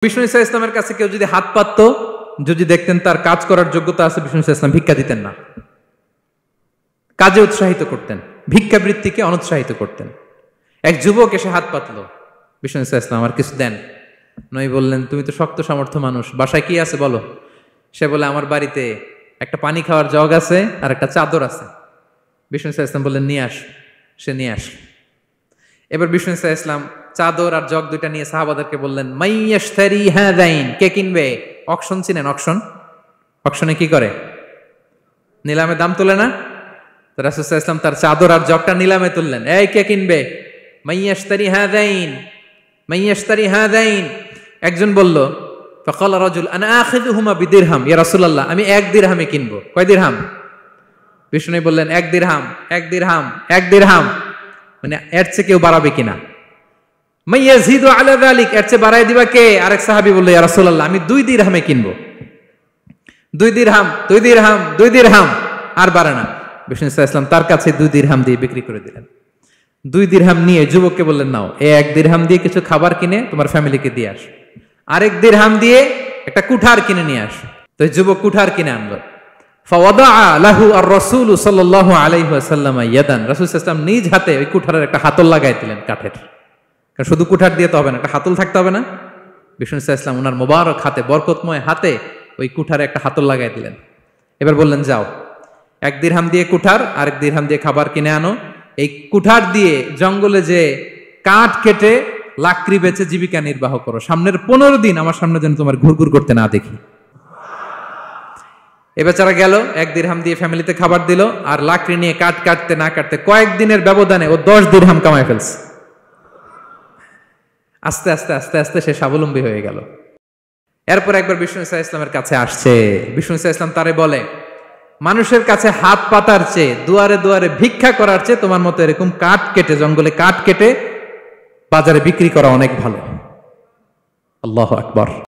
বিষ্ণু ইসা ইসলামের কাছে কেউ যদি হাত পাততো, যদি দেখতেন তার কাজ করার যোগ্যতা আছে, বিষ্ণু ইসা ইসলাম ভিক্ষা দিতেন না, কাজে উৎসাহিত করতেন, ভিক্ষাবৃত্তিকে অনুৎসাহিত করতেন। এক যুবক এসে হাত পাতলো, বিষ্ণু ইসা ইসলাম আমার কিছু দেন। নই বললেন, তুমি তো শক্ত সামর্থ্য মানুষ, বাসায় কি আছে বলো। সে বলে, আমার বাড়িতে একটা পানি খাওয়ার জগ আছে আর একটা চাদর আছে। বিষ্ণু ইসা ইসলাম বললেন, নিয়ে আস। সে নিয়ে আস। এবার বিষ্ণু ইসা ইসলাম চাদর আর জগ দুইটা নিয়ে সাহাবাদেরকে বললেন, মাইয়াশতারি হাযাইন, কে কিনবে? অকশন চিনেন? অকশন, অকশনে কি করে? নিলামে দাম তোলে না? রাসূল সাল্লাল্লাহু আলাইহি ওয়াসাল্লাম তার চাদর আর জগটা নিলামে তুললেন। এই কে কিনবে? মাইয়াশতারি হাযাইন, মাইয়াশতারি হাযাইন। একজন বলল, ফাকাল রাজুল আনা আখিযুহুমা বিদিরহাম, ইয়া রাসূলুল্লাহ আমি 1 দিরহামে কিনবো। কয় দিরহাম? বিষ্ণু বললেন 1 দিরহাম, 1 দিরহাম, 1 দিরহাম। মানে এর চেয়ে কেউ বাড়াবে কিনা? মাইয়াজিদু আলা যালিক, এর চেয়ে বাড়ায় দিবা কে? আরেক সাহাবী বলল, ইয়া রাসূলুল্লাহ আমি 2 দিরহামে কিনবো। 2 দিরহাম, 2 দিরহাম, 2 দিরহাম, আর বাড়ে না। বিষ্ণু সাল্লাল্লাহু আলাইহি ওয়াসাল্লাম তার কাছে 2 দিরহাম দিয়ে বিক্রি করে দিলেন। 2 দিরহাম নিয়ে যুবককে বললেন, নাও, এই 1 দিরহাম দিয়ে কিছু খাবার কিনে তোমার ফ্যামিলিকে দিয়ে আস, আরেক দিরহাম দিয়ে একটা কুঠার কিনে নিয়ে আস। তো যুবক কুঠার কিনে আনলো। ফাওয়াদাআ লাহু আর-রাসূল সাল্লাল্লাহু আলাইহি ওয়াসাল্লাম ইয়াদান, রাসূল সাল্লাল্লাহু আলাইহি ওয়াসাল্লাম নিজ হাতে ওই কুঠারের একটা হাতল লাগাই দিলেন কাঠের। কারণ শুধু কুঠার দিয়ে তো হবে না, একটা হাতল থাকতে হবে না? বিষ্ণু সাল্লাল্লাহু আলাইহি ওয়াসাল্লাম ওনার মোবারক হাতে, বরকতময় হাতে ওই কুঠারে একটা হাতল লাগাই দিলেন। এবার বললেন, যাও, 1 দিরহাম দিয়ে কুঠার, আরেক দিরহাম দিয়ে খাবার কিনে আনো। এই কুঠার দিয়ে জঙ্গলে যে কাঠ কেটে লাকড়ি বেচে জীবিকা নির্বাহ করো। সামনের 15 দিন আমার সামনে যেন তোমার ঘুরঘুর করতে না দেখি। এ বেচারা গেল, 1 দিরহাম দিয়ে ফ্যামিলিতে খাবার দিল, আর লাকড়ি নিয়ে কাঠ কাটতে না কাটতে কয়েকদিনের ব্যবধানে ও 10 দিরহাম কামায় ফেলছে। আস্তে আস্তে আস্তে আস্তে সে স্বাবলম্বী হয়ে গেল। এরপর একবার বিষ্ণু ইসা ইসলামের কাছে আসছে। বিষ্ণু ইসা ইসলাম তারে বলে, মানুষের কাছে হাত পাতার চেয়ে, দুয়ারে দুয়ারে ভিক্ষা করার চেয়ে তোমার মতো এরকম কাঠ কেটে, জঙ্গলে কাঠ কেটে বাজারে বিক্রি করা অনেক ভালো। আল্লাহু আকবার।